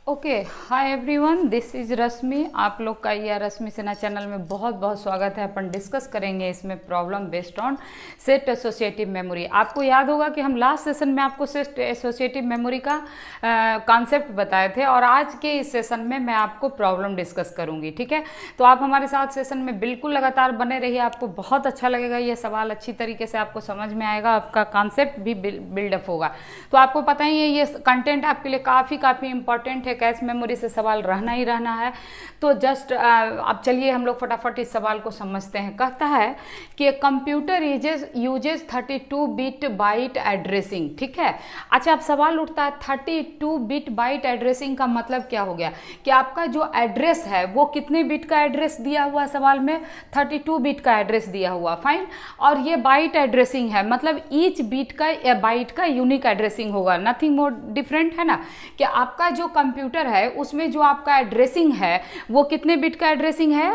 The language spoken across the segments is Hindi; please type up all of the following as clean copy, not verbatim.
Okay, hi everyone, this is Rashmi. आप लोग का यह रश्मि सिन्हा चैनल में बहुत बहुत स्वागत है। अपन डिस्कस करेंगे इसमें problem based on set associative memory. आपको याद होगा कि हम लास्ट सेशन में आपको सेट एसोसिएटिव मेमोरी का कॉन्सेप्ट बताए थे और आज के इस सेशन में मैं आपको प्रॉब्लम डिस्कस करूंगी। ठीक है, तो आप हमारे साथ सेशन में बिल्कुल लगातार बने रहिए, आपको बहुत अच्छा लगेगा। ये सवाल अच्छी तरीके से आपको समझ में आएगा, आपका कॉन्सेप्ट भी बिल्डअप होगा। तो आपको पता ही है ये कंटेंट आपके लिए काफ़ी इंपॉर्टेंट है। कैश मेमोरी से सवाल रहना ही रहना है। तो जस्ट अब चलिए हम लोग फटाफट इस सवाल को समझते हैं। कहता है कि computer uses 32 bit byte addressing. ठीक है, अच्छा, अब सवाल उठता है 32 बिट बाइट एड्रेसिंग का मतलब क्या हो गया कि आपका जो एड्रेस है वो कितने बिट का एड्रेस दिया हुआ है सवाल में? 32 बिट का एड्रेस दिया हुआ, फाइन। और ये बाइट एड्रेसिंग है, मतलब ईच बिट का या बाइट का यूनिक एड्रेसिंग होगा, नथिंग मोर डिफरेंट, है ना। कि आपका जो कंप्यूटर है उसमें जो आपका एड्रेसिंग है वो कितने बिट का एड्रेसिंग है?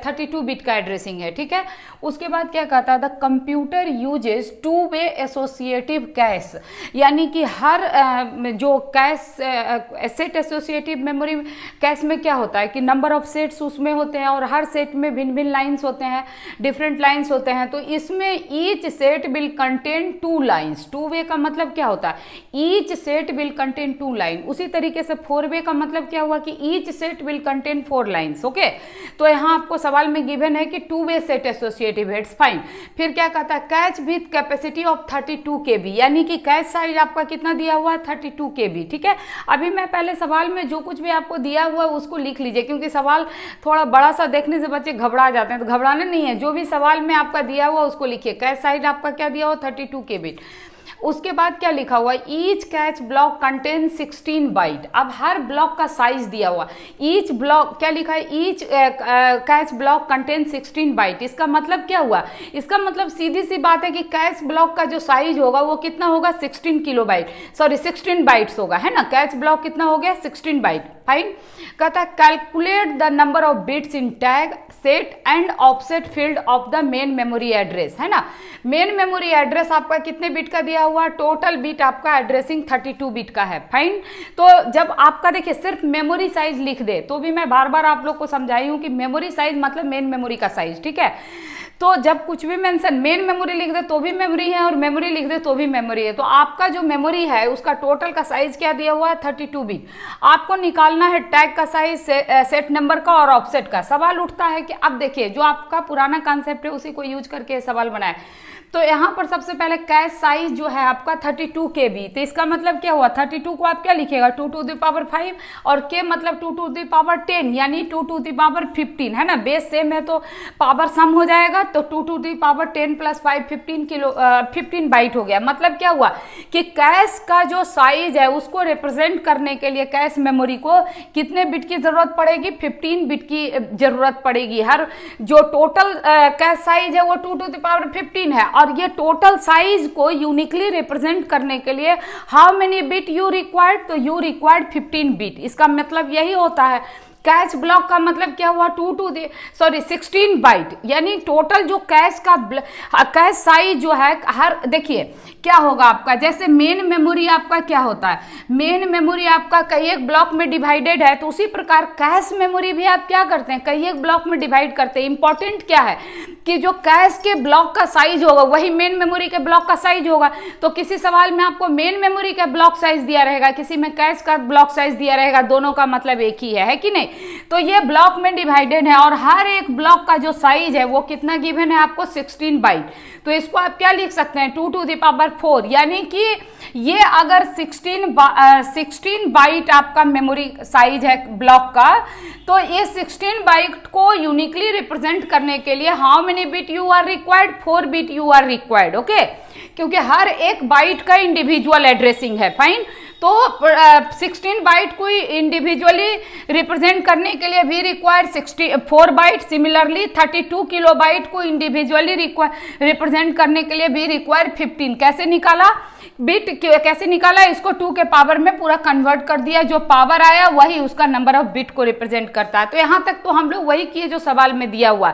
32 बिट का एड्रेसिंग है। ठीक है, उसके बाद क्या कहता था? Computer uses two way associative cash, यानी कि हर जो cache set associative memory cache में क्या होता है कि नंबर ऑफ सेट्स उसमें होते हैं और हर सेट में भिन्न भिन्न लाइंस होते हैं, डिफरेंट लाइंस होते हैं। तो इसमें each set will contain 2 lines. 2 वे का मतलब क्या होता है? Each set will contain 2 line. उसी तरीके से 4 वे का मतलब क्या हुआ कि each set will contain 4 lines. Okay, तो यहाँ आपको सवाल में गिवन है कि 2 वे सेट एसोसिएटिव हेड्स, फाइन। फिर क्या कहता है? Catch with capacity of 32 KB, यानी कि कैच साइज आपका कितना दिया हुआ है? 32 KB। ठीक है, अभी मैं पहले सवाल में जो कुछ भी आपको दिया हुआ है उसको लिख लीजिए, क्योंकि सवाल थोड़ा बड़ा सा देखने से बच्चे घबरा जाते हैं। तो घबराने नहीं है, जो भी सवाल में आपका दिया हुआ उसको लिखिए। कैच साइज आपका क्या दिया हुआ? 32 KB। उसके बाद क्या लिखा हुआ? Each cache block contain 16 byte. अब हर ब्लॉक का साइज दिया हुआ, ईच ब्लॉक क्या लिखा है? Each cache block contain 16 byte. इसका मतलब क्या हुआ? इसका मतलब सीधी सी बात है कि कैच ब्लॉक का जो साइज होगा वो कितना होगा? 16 किलोबाइट, सॉरी 16 बाइट्स होगा, है ना। कैच ब्लॉक कितना हो गया? 16 बाइट, फाइन। कहता है calculate the number of bits in tag set and offset field of the main memory address, है ना। मेन मेमोरी एड्रेस आपका कितने बिट का दिया हुआ? टोटल बिट आपका एड्रेसिंग 32 बिट का है, फाइन। तो जब आपका देखिए सिर्फ मेमोरी साइज लिख दे तो भी मैं बार बार आप लोग को समझाई हूं कि मेमोरी साइज मतलब मेन मेमोरी का साइज। ठीक है, तो जब कुछ भी मेंशन मेन मेमोरी लिख दे तो भी मेमोरी है और मेमोरी लिख दे तो भी मेमोरी है। तो आपका जो मेमोरी है उसका टोटल का साइज क्या दिया हुआ है? 32 बिट। आपको निकालना है टैग का साइज, सेट नंबर का और ऑफसेट का। सवाल उठता है कि अब देखिए जो आपका पुराना कॉन्सेप्ट है उसी को यूज करके सवाल बनाए। तो यहाँ पर सबसे पहले कैश साइज जो है आपका 32 KB। तो इसका मतलब क्या हुआ? 32 को आप क्या लिखेगा? 2 to the power 5 और K मतलब 2 to the power 10, यानी 2 to the power 15, है ना। बेस सेम है तो पावर सम हो जाएगा। तो 2 to the power 10 + 5 15 बाइट हो गया। मतलब क्या हुआ कि कैश का जो साइज है उसको रिप्रेजेंट करने के लिए कैश मेमोरी को कितने बिट की जरूरत पड़ेगी? 15 बिट की जरूरत पड़ेगी। हर जो टोटल कैश साइज है वो 2 to the power 15 है और ये टोटल साइज को यूनिकली रिप्रेजेंट करने के लिए how many bit you required? तो यू रिक्वायर्ड 15 बिट। इसका मतलब यही होता है। कैश ब्लॉक का मतलब क्या हुआ? 16 बाइट, यानी टोटल जो कैश का कैश साइज जो है हर, देखिए क्या होगा आपका, जैसे मेन मेमोरी आपका क्या होता है? मेन मेमोरी आपका कई एक ब्लॉक में डिवाइडेड है, तो उसी प्रकार कैश मेमोरी भी आप क्या करते हैं? कई एक ब्लॉक में डिवाइड करते हैं। इंपॉर्टेंट क्या है कि जो कैश के ब्लॉक का साइज होगा वही मेन मेमोरी के ब्लॉक का साइज होगा। तो किसी सवाल में आपको मेन मेमोरी का ब्लॉक साइज दिया रहेगा, किसी में कैश का ब्लॉक साइज दिया रहेगा, दोनों का मतलब एक ही है कि नहीं। तो ये ब्लॉक में डिवाइडेड है और हर एक ब्लॉक का जो साइज है वो कितना गिवन है आपको? 16 बाइट। तो इसको आप क्या लिख सकते हैं? 2 to the power 4, यानी कि ये अगर 16 बाइट आपका मेमोरी साइज है ब्लॉक का, तो ये 16 बाइट को यूनिकली रिप्रेजेंट करने के लिए how many bit you are required? 4 bit you are required. Okay, क्योंकि हर एक बाइट का इंडिविजुअल एड्रेसिंग है, फाइन। तो 16 बाइट को इंडिविजुअली रिप्रेजेंट करने के लिए भी रिक्वायर्ड 4 बाइट। सिमिलरली 32 किलोबाइट को इंडिविजुअली रिप्रेजेंट करने के लिए भी रिक्वायर्ड 15। कैसे निकाला? बिट कैसे निकाला? इसको 2 के पावर में पूरा कन्वर्ट कर दिया, जो पावर आया वही उसका नंबर ऑफ बिट को रिप्रेजेंट करता है। तो यहाँ तक तो हम लोग वही किए जो सवाल में दिया हुआ।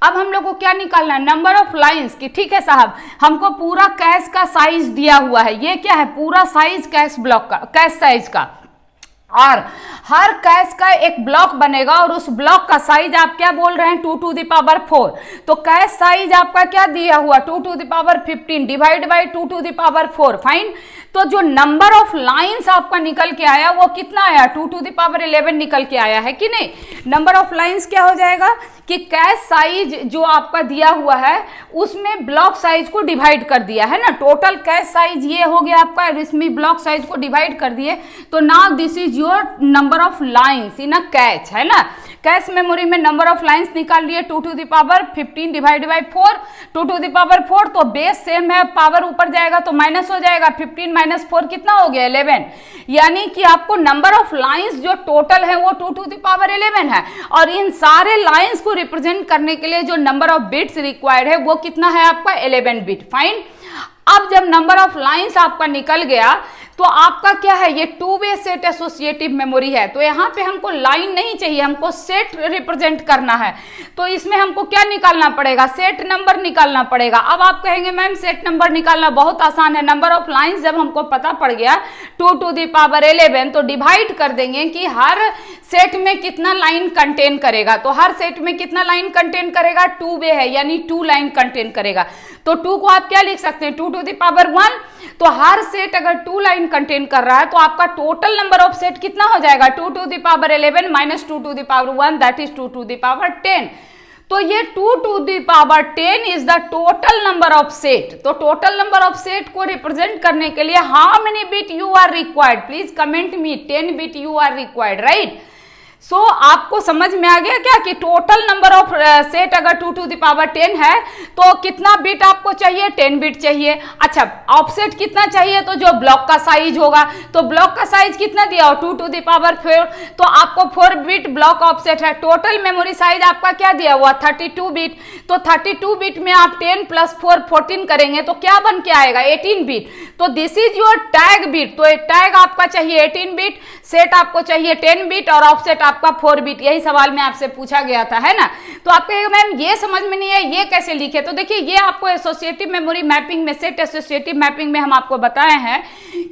अब हम लोग को क्या निकालना है? नंबर ऑफ लाइंस की। ठीक है साहब, हमको पूरा कैश का साइज दिया हुआ है। ये क्या है? पूरा साइज कैश ब्लॉक का, कैश साइज का। और हर कैश का एक ब्लॉक बनेगा और उस ब्लॉक का साइज आप क्या बोल रहे हैं 2 टू द पावर 4। तो कैश साइज आपका क्या दिया हुआ 2 to the power 15 divide by 2 to the power 4। Fine. तो जो नंबर ऑफ लाइंस आपका निकल के आया वो कितना आया 2 टू द पावर 11 निकल के आया है कि नहीं। नंबर ऑफ लाइंस क्या हो जाएगा कि कैश साइज जो आपका दिया हुआ है उसमें ब्लॉक साइज को डिवाइड कर दिया है ना। टोटल कैश साइज ये हो गया आपका, इसमें ब्लॉक साइज को डिवाइड कर दिए। तो now this is your number of lines in a cache, है ना। कैश मेमोरी में नंबर ऑफ लाइंस निकाल लिए 2 to the power 15 divide by 4, 2 to the power 4। तो बेस सेम है, पावर ऊपर जाएगा तो माइनस हो जाएगा, 15 माइनस 4 कितना हो गया 11। यानी कि आपको नंबर ऑफ लाइंस जो टोटल है वो 2 टू द पावर 11 है। और इन सारे लाइंस को रिप्रेजेंट करने के लिए जो नंबर ऑफ बिट्स रिक्वायर्ड है वो कितना है आपका 11 बिट। फाइन। अब जब नंबर ऑफ लाइंस आपका निकल गया तो आपका क्या है ये 2 वे सेट एसोसिएटिव मेमोरी है। तो यहाँ पे हमको लाइन नहीं चाहिए, हमको सेट रिप्रेजेंट करना है। तो इसमें हमको क्या निकालना पड़ेगा सेट नंबर निकालना पड़ेगा। अब आप कहेंगे मैम सेट नंबर निकालना बहुत आसान है। नंबर ऑफ लाइंस जब हमको पता पड़ गया 2 टू द पावर 11 तो डिवाइड कर देंगे कि हर सेट में कितना लाइन कंटेन करेगा। तो हर सेट में कितना लाइन कंटेन करेगा 2 वे है यानी 2 लाइन कंटेन करेगा। तो 2 को आप क्या लिख सकते हैं 2 टू द पावर 1। तो हर सेट अगर 2 लाइन कंटेन कर रहा है तो आपका टोटल नंबर ऑफ सेट कितना हो जाएगा 2 to the power 11 minus 2 to the power 1 that is 2 to the power 10। तो ये 2 to the power 10 is the total number of set. तो टोटल नंबर ऑफ सेट को रिप्रेजेंट करने के लिए how many bit you are required, please comment me. 10 bit you are required, right. So आपको समझ में आ गया क्या कि टोटल नंबर ऑफ सेट अगर 2 टू द पावर 10 है तो कितना बिट आपको चाहिए 10 बिट चाहिए। अच्छा ऑफसेट कितना चाहिए तो जो ब्लॉक का साइज होगा, तो ब्लॉक का साइज कितना दिया हो 2 टू द पावर 4। तो आपको 4 बिट ब्लॉक ऑफसेट है। टोटल मेमोरी साइज आपका क्या दिया हुआ 32 बिट। तो 32 बिट में आप 10 प्लस 4 14 करेंगे तो क्या बन के आएगा 18 बिट। तो this is your tag bit. तो टैग आपका चाहिए 18 बिट, सेट आपको चाहिए 10 बिट और ऑफसेट आपका 4 बिट। यही सवाल में आपसे पूछा गया था, है ना। तो आप कहेंगे मैम ये समझ में नहीं है ये कैसे लिखे। तो देखिए ये आपको एसोसिएटिव मेमोरी मैपिंग में सेट एसोसिएटिव मैपिंग में हम आपको बताए हैं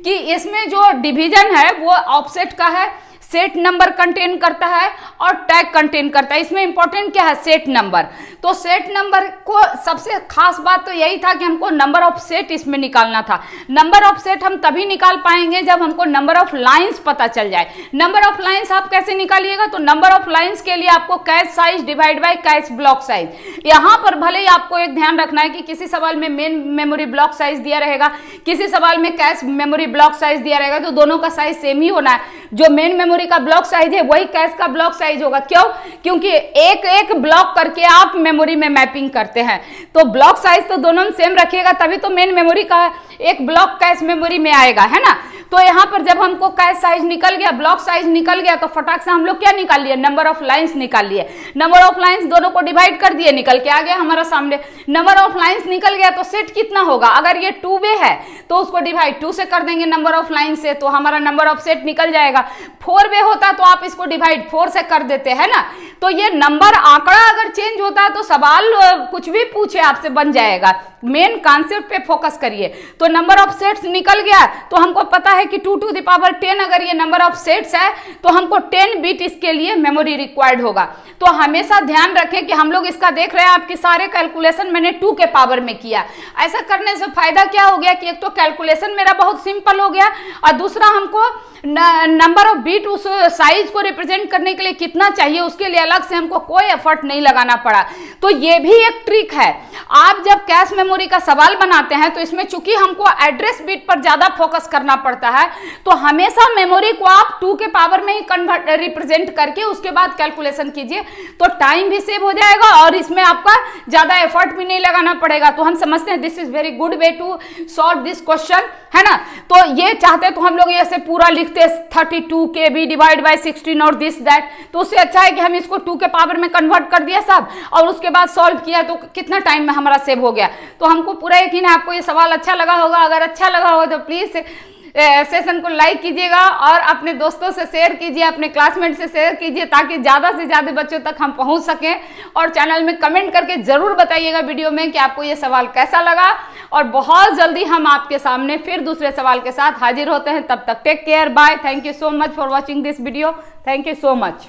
कि इसमें जो डिवीजन है वो ऑफसेट का है, सेट नंबर कंटेन करता है और टैग कंटेन करता है। इसमें इंपॉर्टेंट क्या है सेट नंबर। तो सेट नंबर को सबसे खास बात तो यही था कि हमको नंबर ऑफ सेट इसमें निकालना था। नंबर ऑफ सेट हम तभी निकाल पाएंगे जब हमको नंबर ऑफ लाइंस पता चल जाए। नंबर ऑफ लाइंस आप कैसे निकालिएगा तो नंबर ऑफ लाइंस के लिए आपको cache size divide by cash block size. यहाँ पर भले ही आपको एक ध्यान रखना है कि किसी सवाल में मेन मेमोरी ब्लॉक साइज दिया रहेगा, किसी सवाल में कैश मेमोरी ब्लॉक साइज दिया रहेगा, तो दोनों का साइज सेम ही होना है। जो मेन मेमोरी का ब्लॉक साइज है वही कैश का ब्लॉक साइज होगा। क्यों? क्योंकि एक एक ब्लॉक करके आप मेमोरी में मैपिंग करते हैं। तो ब्लॉक साइज तो दोनों में सेम रखिएगा तभी तो मेन मेमोरी का एक ब्लॉक कैश मेमोरी में आएगा, है ना। तो यहाँ पर जब हमको कैश साइज निकल गया, ब्लॉक साइज निकल गया, तो फटाक से हम लोग क्या निकाल लिए नंबर ऑफ लाइंस निकाल लिए। नंबर ऑफ लाइंस दोनों को डिवाइड कर दिए, निकल के आ गया हमारा सामने। नंबर ऑफ लाइंस निकल गया तो सेट कितना होगा, अगर ये 2 वे है तो उसको डिवाइड 2 से कर देंगे नंबर ऑफ लाइन से, तो हमारा नंबर ऑफ सेट निकल जाएगा। 4 वे होता तो आप इसको डिवाइड 4 से कर देते हैं ना। तो ये नंबर आंकड़ा अगर चेंज होता है तो सवाल कुछ भी पूछे आपसे बन जाएगा। मेन कॉन्सेप्ट पे फोकस करिए। तो नंबर ऑफ सेट्स निकल गया तो हमको पता है कि 2 टू द पावर 10 अगर ये नंबर ऑफ सेट्स है तो हमको 10 बिट इसके लिए मेमोरी रिक्वायर्ड होगा। तो हमेशा ध्यान रखें कि हम लोग इसका देख रहे हैं आपकी सारे कैलकुलेशन मैंने 2 के पावर में किया। ऐसा करने से फायदा क्या हो गया कि एक तो कैलकुलेशन मेरा बहुत सिंपल हो गया और दूसरा हमको नंबर ऑफ बिट उस साइज को रिप्रेजेंट करने के लिए कितना चाहिए उसके लिए अलग से हमको कोई एफर्ट नहीं लगाना पड़ा। तो ये भी एक ट्रिक है। आप जब कैश मेमोरी का सवाल बनाते हैं तो इसमें चूंकि हमको एड्रेस बिट पर ज्यादा फोकस करना पड़ता है तो हमेशा मेमोरी को आप 2 के पावर में ही कन्वर्ट रिप्रेजेंट करके उसके बाद कैलकुलेशन कीजिए, तो टाइम भी सेव हो जाएगा और इसमें आपका ज्यादा एफर्ट भी नहीं लगाना पड़ेगा। तो हम समझते हैं this is very good way to solve this question, है ना। तो ये चाहते तो हम लोग ऐसे पूरा लिखते 32 KB डिवाइड बाय 16 और दिस दैट, तो उससे अच्छा है कि हम इसको 2 के पावर में कन्वर्ट कर दिया सब और उसके बाद सॉल्व किया तो कितना टाइम में हमारा सेव हो गया। तो हमको पूरा यकीन है आपको ये सवाल अच्छा लगा होगा। अगर अच्छा लगा होगा तो प्लीज सेशन को लाइक कीजिएगा और अपने दोस्तों से शेयर कीजिए, अपने क्लासमेट से शेयर कीजिए, ताकि ज़्यादा से ज़्यादा बच्चों तक हम पहुंच सकें। और चैनल में कमेंट करके ज़रूर बताइएगा वीडियो में कि आपको ये सवाल कैसा लगा। और बहुत जल्दी हम आपके सामने फिर दूसरे सवाल के साथ हाजिर होते हैं। तब तक take care, bye, thank you so much for watching this video, thank you so much.